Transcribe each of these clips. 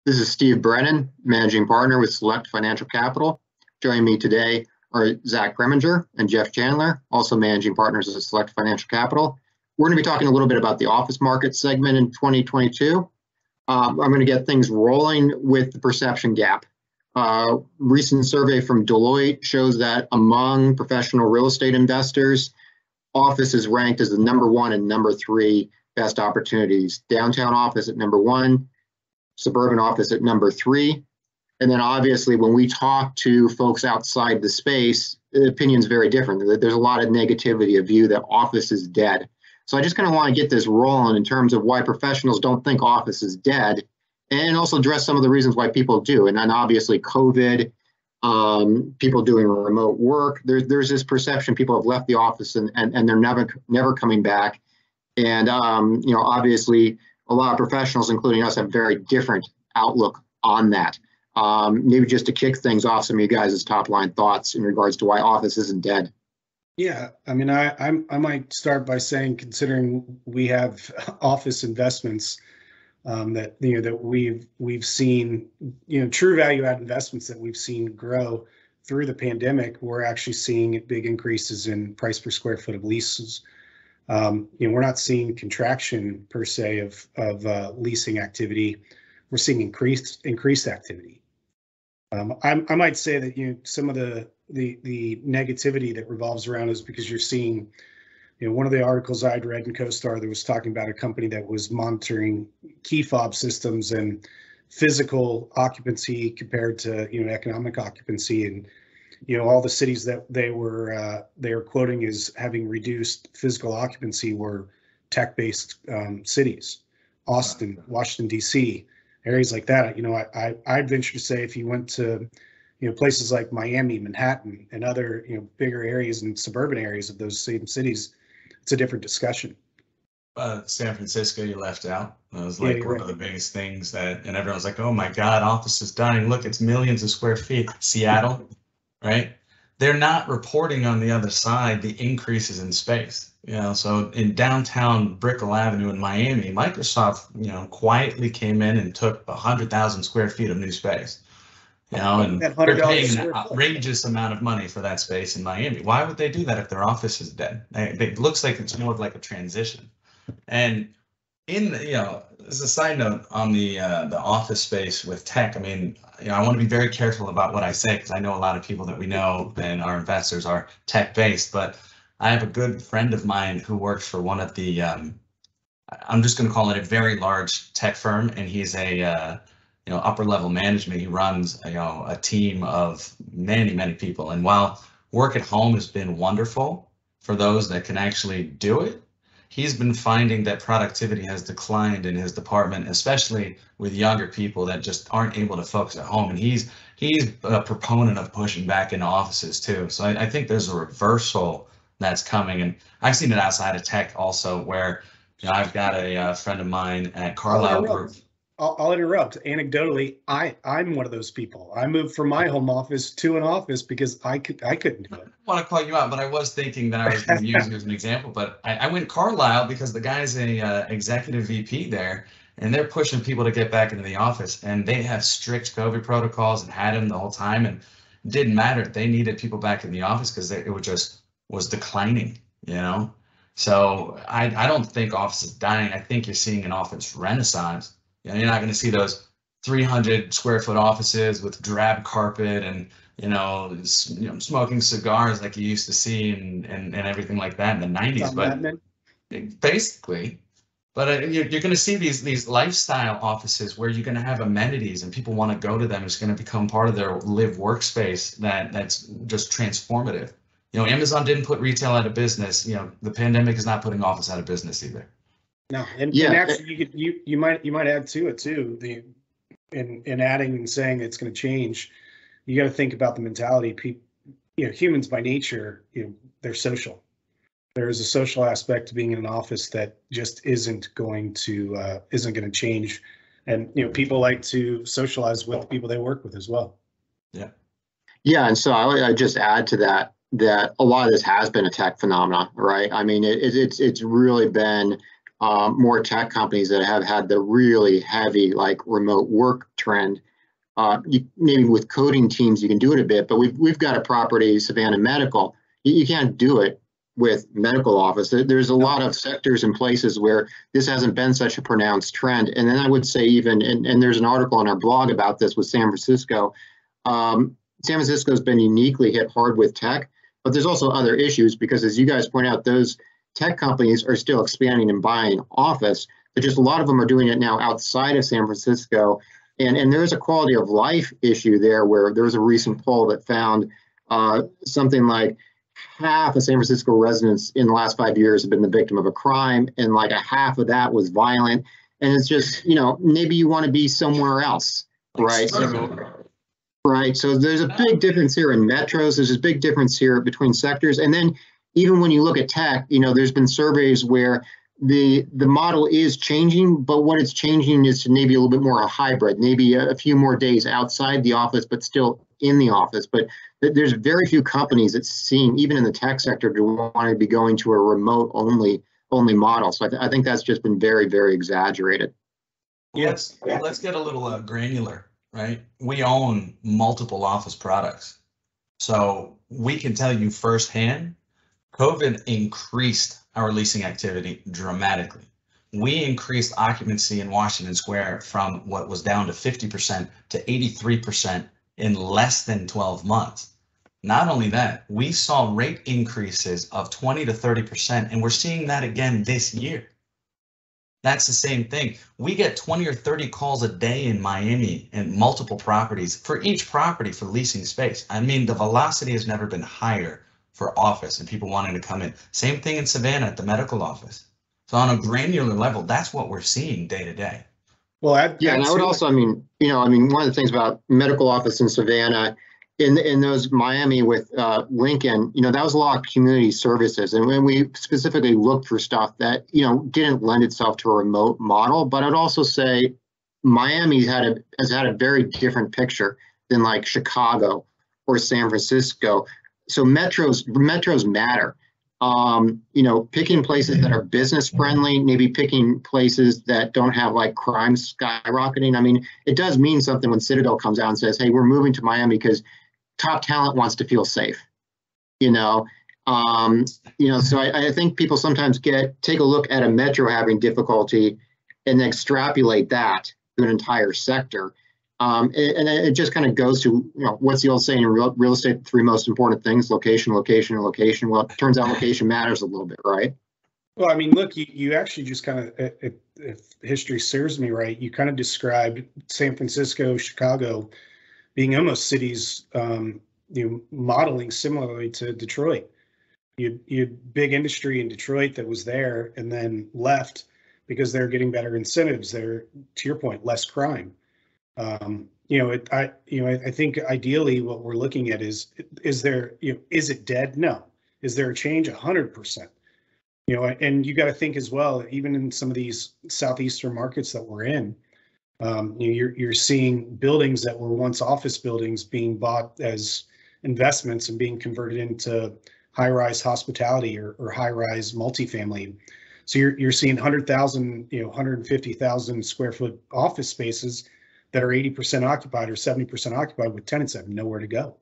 This is Steve Brennan, Managing Partner with Select Financial Capital. Joining me today are Zach Preminger and Jeff Chandler, also Managing Partners at Select Financial Capital. We're going to be talking a little bit about the office market segment in 2022. I'm going to get things rolling with the perception gap. Recent survey from Deloitte shows that among professional real estate investors, office is ranked as the #1 and #3 best opportunities. Downtown office at #1, suburban office at #3. And then obviously when we talk to folks outside the space, the opinion's very different. There's a lot of negativity, a view that office is dead. So I just kind of want to get this rolling in terms of why professionals don't think office is dead, and also address some of the reasons why people do. And then obviously COVID, people doing remote work, there's this perception people have left the office and they're never coming back. And obviously a lot of professionals, including us, have very different outlook on that. Maybe just to kick things off, some of you guys' top line thoughts in regards to why office isn't dead. Yeah, I mean, I might start by saying, considering we have office investments that we've seen, true value add investments that we've seen grow through the pandemic, we're actually seeing big increases in price per square foot of leases. We're not seeing contraction per se of leasing activity. We're seeing increased activity. I might say that some of the negativity that revolves around is because you're seeing, one of the articles I'd read in CoStar that was talking about a company that was monitoring key fob systems and physical occupancy compared to economic occupancy, and all the cities that they were quoting as having reduced physical occupancy were tech-based cities, Austin, Washington D.C., areas like that. I'd venture to say if you went to places like Miami, Manhattan, and other bigger areas and suburban areas of those same cities, it's a different discussion. San Francisco, you left out. That was like one of the biggest things and everyone's like, oh my God, office is dying. Look, it's millions of square feet. Seattle, right? They're not reporting on the other side the increases in space. So in downtown Brickell Avenue in Miami, Microsoft, quietly came in and took 100,000 square feet of new space. And they're paying an outrageous amount of money for that space in Miami. Why would they do that if their office is dead? It looks like it's more of like a transition. And as a side note on the office space with tech, I mean, I want to be very careful about what I say, because I know a lot of people that we know and our investors are tech based, but I have a good friend of mine who works for one of the, I'm just going to call it a very large tech firm, and he's a upper level management. He runs a team of many people, and while work at home has been wonderful for those that can actually do it, he's been finding that productivity has declined in his department, especially with younger people that just aren't able to focus at home. And he's a proponent of pushing back into offices too. So I think there's a reversal that's coming, and I've seen it outside of tech also, where I've got a friend of mine at Carlisle Group. I'll interrupt. Anecdotally, I'm one of those people. I moved from my home office to an office because I couldn't do it. I want to call you out, but I was thinking that I was going to use you as an example. But I went Carlisle because the guy's a executive VP there, and they're pushing people to get back into the office, and they have strict COVID protocols and had them the whole time, and it didn't matter. They needed people back in the office because it was declining, So I don't think office is dying. I think you're seeing an office renaissance. You're not going to see those 300 square foot offices with drab carpet and smoking cigars like you used to see and everything like that in the 90s. But basically, you're going to see these lifestyle offices where you're going to have amenities and people want to go to them. It's going to become part of their live workspace that's just transformative. Amazon didn't put retail out of business. The pandemic is not putting office out of business either. No, and actually, you might add to it too. In adding and saying it's going to change, you got to think about the mentality. Humans by nature, they're social. There is a social aspect to being in an office that just isn't going to change, and people like to socialize with the people they work with as well. Yeah, and so I just add to that a lot of this has been a tech phenomenon, right? I mean, it's really been more tech companies that have had the really heavy like remote work trend. Maybe with coding teams you can do it a bit, but we've got a property, Savannah Medical. You can't do it with medical office. There's a lot of sectors and places where this hasn't been such a pronounced trend. And then I would say even, and there's an article on our blog about this with San Francisco. San Francisco's been uniquely hit hard with tech, but there's also other issues because, as you guys point out, those tech companies are still expanding and buying office. But just a lot of them are doing it now outside of San Francisco. And there's a quality of life issue there where there was a recent poll that found something like half of San Francisco residents in the last 5 years have been the victim of a crime, and like a half of that was violent. And it's just, maybe you want to be somewhere else, right? Right. So there's a big difference here in metros. There's a big difference here between sectors. And then even when you look at tech, there's been surveys where the model is changing, but what it's changing is to maybe a little bit more a hybrid, maybe a few more days outside the office, but still in the office. But there's very few companies that seem, even in the tech sector, to want to be going to a remote only model. So I think that's just been very, very exaggerated. Let's get a little granular, right? We own multiple office products. So we can tell you firsthand, COVID increased our leasing activity dramatically. We increased occupancy in Washington Square from what was down to 50% to 83% in less than 12 months. Not only that, we saw rate increases of 20 to 30%, and we're seeing that again this year. That's the same thing. We get 20 or 30 calls a day in Miami and multiple properties for each property for leasing space. I mean, the velocity has never been higher for office and people wanting to come in. Same thing in Savannah at the medical office. So on a granular level, that's what we're seeing day to day. Well, and I would also, one of the things about medical office in Savannah, in those Miami with Lincoln, that was a lot of community services. And when we specifically looked for stuff that, didn't lend itself to a remote model, but I'd also say Miami has had a very different picture than like Chicago or San Francisco. So metros matter. Picking places that are business friendly, maybe picking places that don't have like crime skyrocketing. It does mean something when Citadel comes out and says, hey, we're moving to Miami because top talent wants to feel safe. So I think people sometimes take a look at a metro having difficulty and extrapolate that to an entire sector. And it just kind of goes to, what's the old saying in real estate, the three most important things: location, location, and location. Well, it turns out location matters a little bit, right? Well, look, you actually just kind of, if history serves me right, you kind of described San Francisco, Chicago being almost cities, modeling similarly to Detroit. You had big industry in Detroit that was there and then left because they're getting better incentives. They're, to your point, less crime. I think ideally what we're looking at is there, is it dead? No. Is there a change? 100%. And you got to think as well, even in some of these southeastern markets that we're in, you're seeing buildings that were once office buildings being bought as investments and being converted into high-rise hospitality or high-rise multifamily. So you're seeing 100,000, 150,000 square foot office spaces that are 80% occupied or 70% occupied with tenants that have nowhere to go,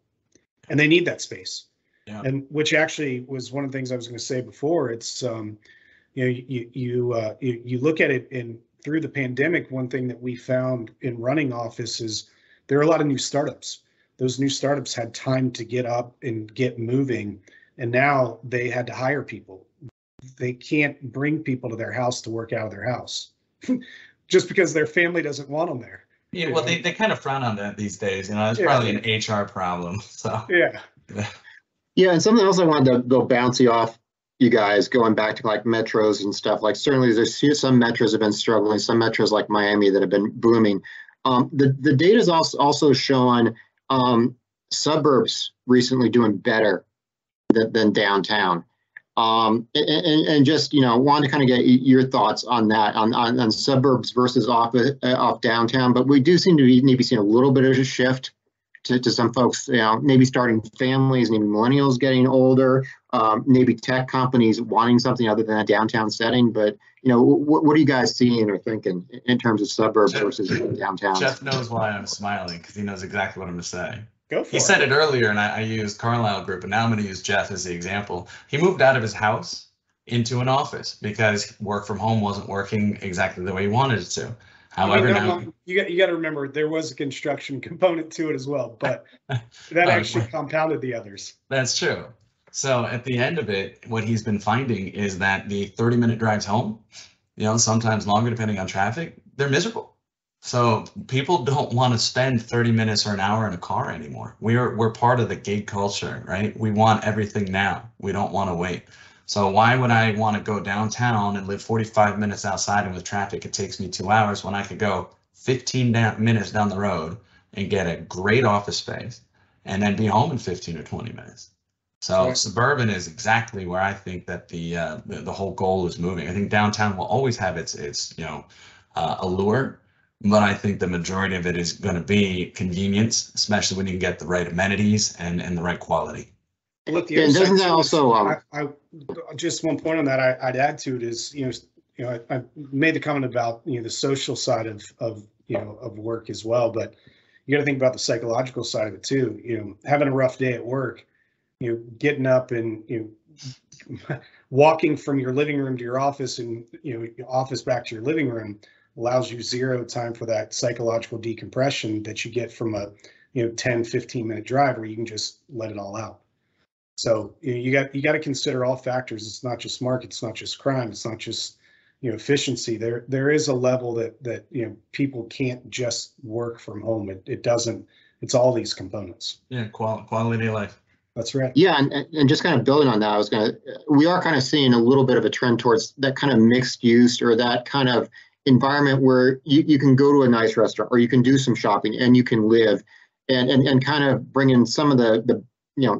and they need that space. Yeah. And which actually was one of the things I was going to say before. It's you look at it in through the pandemic. One thing that we found in running office is there are a lot of new startups. Those new startups had time to get up and get moving, and now they had to hire people. They can't bring people to their house to work out of their house just because their family doesn't want them there. Yeah, well, they kind of frown on that these days. It's probably an HR problem. So yeah. Yeah, and something else I wanted to go bouncy off you guys, going back to like metros and stuff. Like certainly there's some metros have been struggling, some metros like Miami that have been booming. The data is also showing suburbs recently doing better than downtown. And just, wanted to kind of get your thoughts on that, on suburbs versus off downtown. But we do seem to be maybe seeing a little bit of a shift to some folks, maybe starting families, maybe millennials getting older, maybe tech companies wanting something other than a downtown setting. But what are you guys seeing or thinking in terms of suburbs versus downtown? Jeff knows why I'm smiling, because he knows exactly what I'm going to say. Go for it. He said it earlier, and I used Carlisle Group, and now I'm going to use Jeff as the example. He moved out of his house into an office because work from home wasn't working exactly the way he wanted it to. However, you got to remember there was a construction component to it as well, but that actually compounded the others. That's true. So at the end of it, what he's been finding is that the 30-minute drives home, sometimes longer depending on traffic, they're miserable. So people don't want to spend 30 minutes or an hour in a car anymore. We're part of the gig culture, right? We want everything now. We don't want to wait. So why would I want to go downtown and live 45 minutes outside, and with traffic it takes me 2 hours, when I could go 15 minutes down the road and get a great office space and then be home in 15 or 20 minutes. So right. Suburban is exactly where I think that the whole goal is moving. I think downtown will always have its allure, but I think the majority of it is going to be convenience, especially when you can get the right amenities and the right quality. Look, doesn't that also? I just one point on that I'd add to it is I made the comment about the social side of work as well, but you got to think about the psychological side of it too. Having a rough day at work, getting up and walking from your living room to your office and your office back to your living room allows you zero time for that psychological decompression that you get from a 10-15 minute drive where you can just let it all out. So you got to consider all factors. It's not just market, it's not just crime, it's not just efficiency. There is a level that people can't just work from home. It doesn't. It's all these components. Yeah, quality of life. That's right. Yeah, and just kind of building on that, we are kind of seeing a little bit of a trend towards that kind of mixed use, or that kind of environment where you can go to a nice restaurant, or you can do some shopping and you can live, and kind of bring in some of the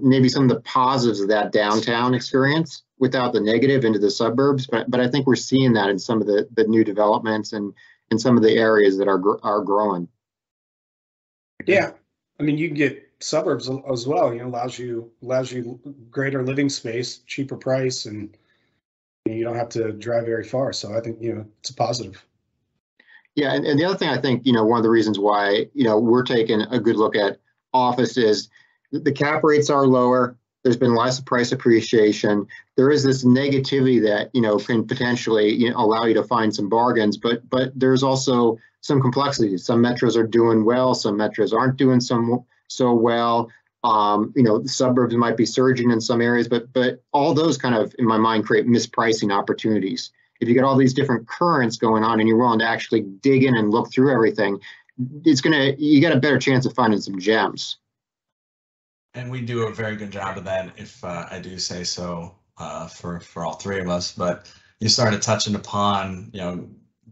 maybe some of the positives of that downtown experience without the negative into the suburbs. But I think we're seeing that in some of the new developments and in some of the areas that are growing. Yeah, I mean, you can get suburbs as well. Allows you greater living space, cheaper price, and you don't have to drive very far. So I think it's a positive. Yeah, and the other thing I think one of the reasons why we're taking a good look at office is the cap rates are lower. There's been less price appreciation. There is this negativity that can potentially allow you to find some bargains, but there's also some complexity. Some metros are doing well, some metros aren't doing so well. The suburbs might be surging in some areas, but all those kind of, in my mind, create mispricing opportunities. If you get all these different currents going on and you're willing to actually dig in and look through everything, you got a better chance of finding some gems. And we do a very good job of that, if I do say so, for all three of us. But you started touching upon,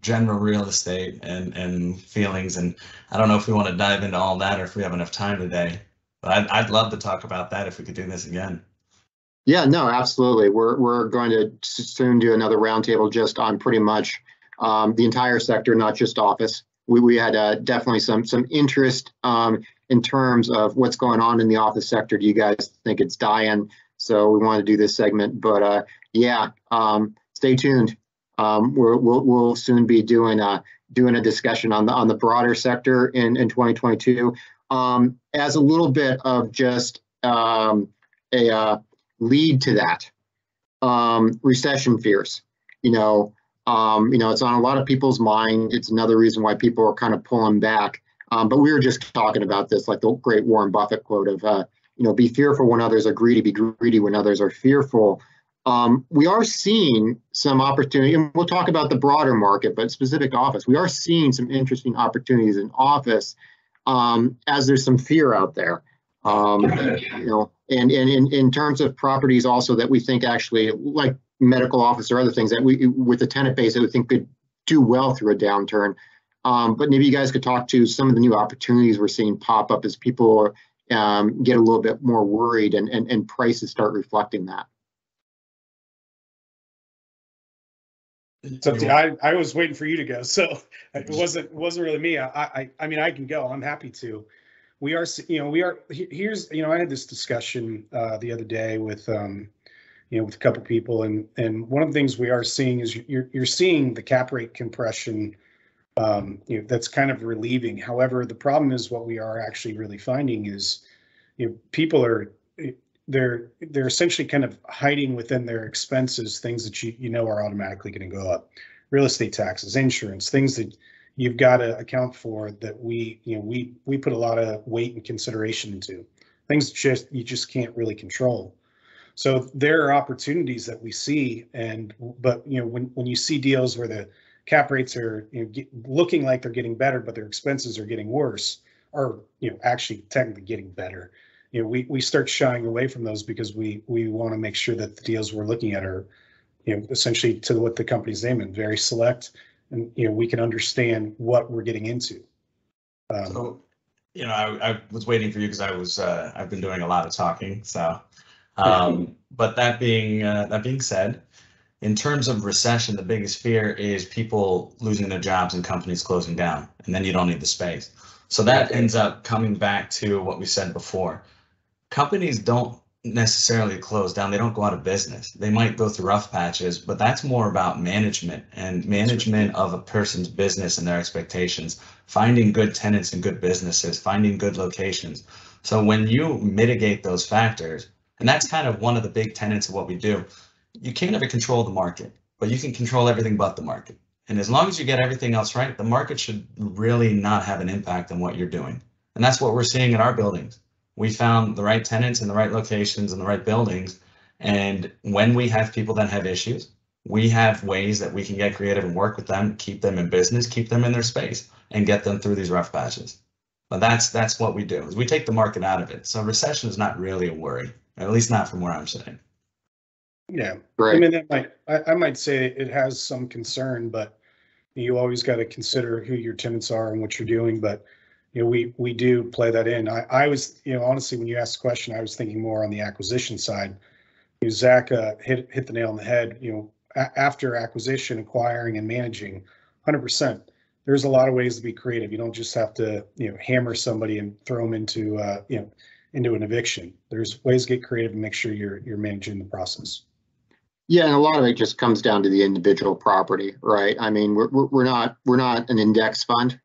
general real estate and feelings. And I don't know if we want to dive into all that or if we have enough time today. But I'd love to talk about that if we could do this again. Yeah, no, absolutely. We're going to soon do another roundtable just on pretty much the entire sector, not just office. We had definitely some interest in terms of what's going on in the office sector. Do you guys think it's dying? So we want to do this segment, but stay tuned. We'll soon be doing a discussion on the broader sector in 2022. As a little bit of just a lead to that, recession fears. It's on a lot of people's mind. It's another reason why people are kind of pulling back. But we were just talking about this, like the great Warren Buffett quote of, be fearful when others are greedy, be greedy when others are fearful. We are seeing some opportunity, and we'll talk about the broader market, but specific to office, we are seeing some interesting opportunities in office as there's some fear out there. And in terms of properties also that we think actually, like medical office or other things that we, with the tenant base, that we think could do well through a downturn. But maybe you guys could talk to some of the new opportunities we're seeing pop up as people get a little bit more worried and prices start reflecting that. So I was waiting for you to go, so it wasn't really me. I mean, I can go. I'm happy to. we are, here's, I had this discussion the other day with, with a couple people, and one of the things we are seeing is you're seeing the cap rate compression, that's kind of relieving. However, the problem is what we are actually really finding is, people are, they're essentially kind of hiding within their expenses things that are automatically going to go up. Real estate taxes, insurance, things that you've got to account for that we put a lot of weight and consideration into. Things you just can't really control. So there are opportunities that we see, but when you see deals where the cap rates are looking like they're getting better, but their expenses are getting worse, or actually technically getting better, we start shying away from those because we want to make sure that the deals we're looking at are essentially to what the company's name and very select, and we can understand what we're getting into. So I was waiting for you because I've been doing a lot of talking. So, but that being said, in terms of recession, the biggest fear is people losing their jobs and companies closing down, and then you don't need the space. So that ends up coming back to what we said before. Companies don't necessarily close down. They don't go out of business. They might go through rough patches, but that's more about management and management of a person's business and their expectations, finding good tenants and good businesses, finding good locations. So when you mitigate those factors, and that's kind of one of the big tenets of what we do, you can't ever control the market, but you can control everything but the market. And as long as you get everything else right, the market should really not have an impact on what you're doing. And that's what we're seeing in our buildings. We found the right tenants in the right locations and the right buildings. And when we have people that have issues, we have ways that we can get creative and work with them, keep them in business, keep them in their space, and get them through these rough patches. But that's what we do, is we take the market out of it. So recession is not really a worry, at least not from where I'm sitting. Yeah, right. I mean, I might say it has some concern, but you always got to consider who your tenants are and what you're doing. But we do play that in. I was, honestly, when you asked the question, I was thinking more on the acquisition side. Zach hit the nail on the head. After acquisition, acquiring, and managing, 100%. There's a lot of ways to be creative. You don't just have to hammer somebody and throw them into into an eviction. There's ways to get creative and make sure you're managing the process. Yeah, and a lot of it just comes down to the individual property, right? I mean, we're not an index fund.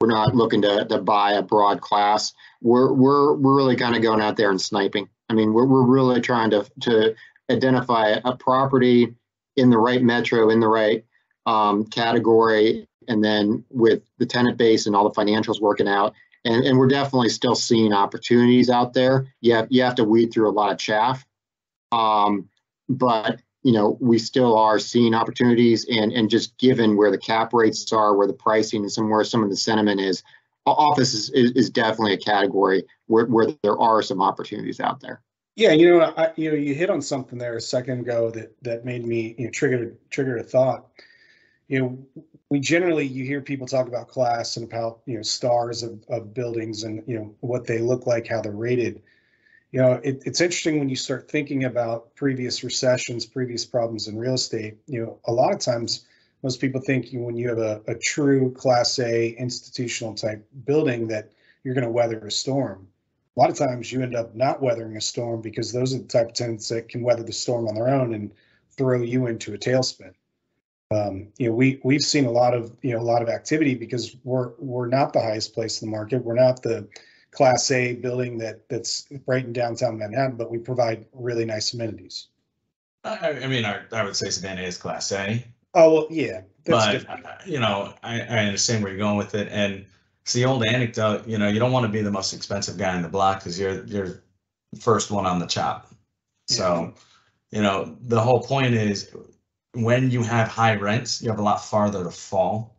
We're not looking to buy a broad class. We're really kind of going out there and sniping. I mean, we're really trying to identify a property in the right metro, in the right category, and then with the tenant base and all the financials working out. And we're definitely still seeing opportunities out there. You have to weed through a lot of chaff, but we still are seeing opportunities, and just given where the cap rates are, where the pricing is, and where some of the sentiment is, office is definitely a category where there are some opportunities out there. Yeah, you hit on something there a second ago that made me triggered a thought. We generally, you hear people talk about class and about stars of buildings and what they look like, how they're rated. It's interesting when you start thinking about previous recessions, previous problems in real estate. A lot of times, most people think when you have a true Class A institutional type building that you're going to weather a storm. A lot of times you end up not weathering a storm because those are the type of tenants that can weather the storm on their own and throw you into a tailspin. We've seen a lot of activity because we're not the highest place in the market. We're not the Class A building that's right in downtown Manhattan, but we provide really nice amenities. I mean, I would say Savannah is Class A. Oh, well, yeah. But different. I understand where you're going with it, and it's the old anecdote. You don't want to be the most expensive guy in the block because you're the first one on the chop. So, the whole point is when you have high rents, you have a lot farther to fall.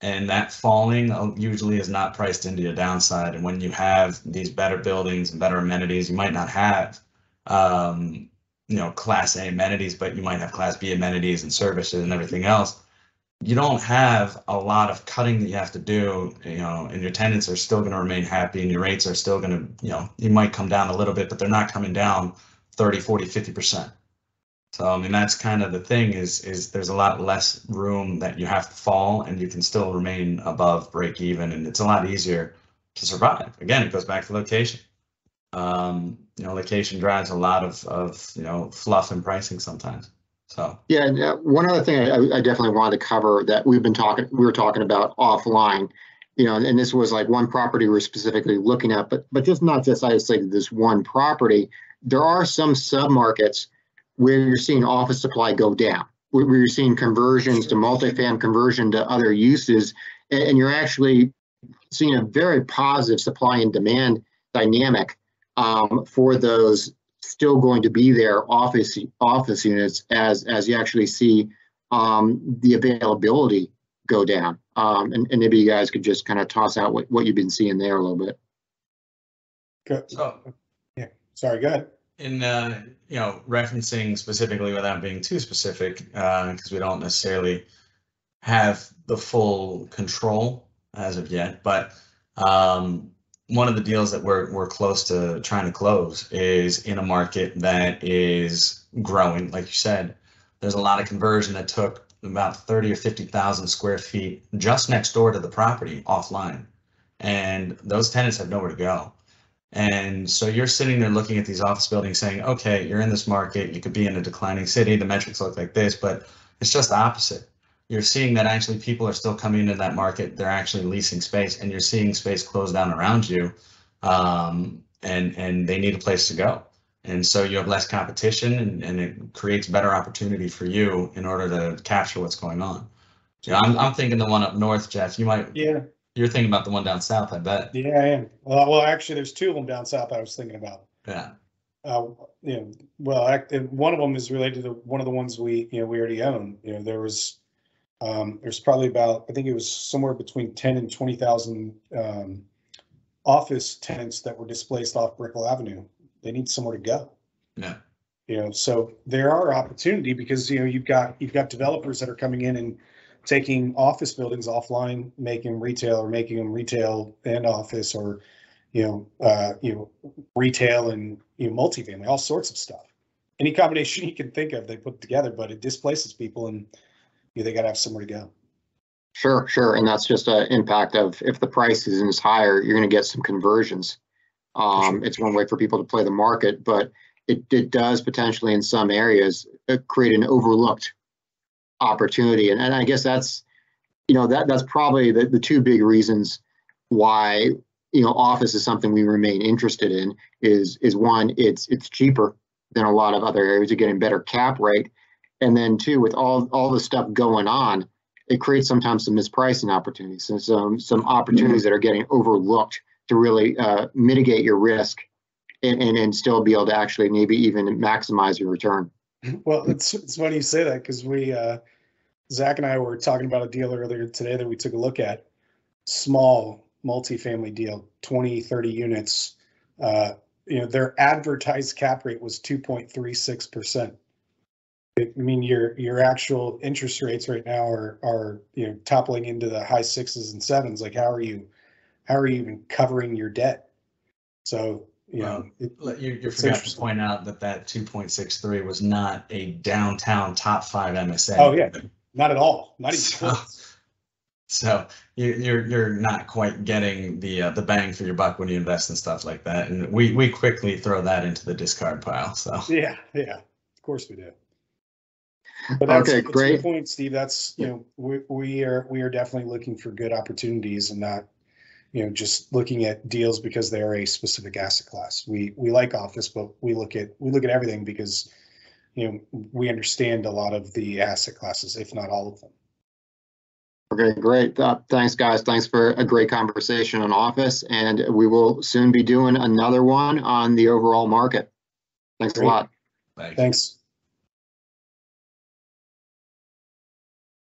And that falling usually is not priced into your downside. And when you have these better buildings and better amenities, you might not have, Class A amenities, but you might have Class B amenities and services and everything else. You don't have a lot of cutting that you have to do, and your tenants are still going to remain happy and your rates are still going to, you might come down a little bit, but they're not coming down 30, 40, 50%. So, I mean, that's kind of the thing is there's a lot less room that you have to fall and you can still remain above break even. And it's a lot easier to survive. Again, it goes back to location. Location drives a lot of fluff in pricing sometimes. So yeah, and one other thing I definitely wanted to cover that we were talking about offline, and this was like one property we're specifically looking at, but just not just isolated this one property. There are some submarkets where you're seeing office supply go down, where you're seeing conversions to multifamily, conversion to other uses, and you're actually seeing a very positive supply and demand dynamic for those still going to be there office units as you actually see the availability go down. And maybe you guys could just kind of toss out what you've been seeing there a little bit. Good. So, yeah, sorry, go ahead. In referencing specifically without being too specific, because we don't necessarily have the full control as of yet, but one of the deals that we're close to trying to close is in a market that is growing. Like you said, there's a lot of conversion that took about 30 or 50,000 square feet just next door to the property offline. And those tenants have nowhere to go. And so you're sitting there looking at these office buildings saying, okay, you're in this market, you could be in a declining city, the metrics look like this, but it's just the opposite. You're seeing that actually people are still coming into that market, they're actually leasing space, and you're seeing space close down around you, and they need a place to go. And so you have less competition, and it creates better opportunity for you in order to capture what's going on. I'm thinking the one up north, Jeff, you might. Yeah. You're thinking about the one down south, I bet. Yeah, I am. Well, actually, there's two of them down south I was thinking about. Yeah. One of them is related to one of the ones we already own. There's probably about, I think it was somewhere between 10 and 20,000 office tenants that were displaced off Brickell Avenue. They need somewhere to go. Yeah. So there are opportunity because you've got developers that are coming in and taking office buildings offline, making them retail and office, or retail and multifamily, all sorts of stuff. Any combination you can think of, they put together, but it displaces people, and they got to have somewhere to go. Sure, and that's just an impact of if the price is higher, you're going to get some conversions. Sure. It's one way for people to play the market, but it does potentially in some areas create an overlooked opportunity, and I guess that's that's probably the two big reasons why office is something we remain interested in. Is one, it's cheaper than a lot of other areas. You're getting better cap rate, and then two, with all the stuff going on, it creates sometimes some mispricing opportunities and some opportunities that are getting overlooked to really mitigate your risk and still be able to actually maybe even maximize your return. Well, it's funny you say that, because Zach and I were talking about a deal earlier today that we took a look at. Small multifamily deal, 20, 30 units. Their advertised cap rate was 2.36%. I mean, your actual interest rates right now are toppling into the high 6s and 7s. Like, how are you even covering your debt? So you forgot to point out that 2.63 was not a downtown top 5 MSA. Oh yeah, not at all. Not even close. So you're not quite getting the bang for your buck when you invest in stuff like that, and we quickly throw that into the discard pile. So yeah, of course we do. But that's, okay, great. Good point, Steve. That's we are definitely looking for good opportunities and not just looking at deals because they are a specific asset class. We like office, but we look at everything because we understand a lot of the asset classes, if not all of them. Okay, great. Thanks, guys. Thanks for a great conversation on office, and we will soon be doing another one on the overall market. Thanks a lot. Thanks.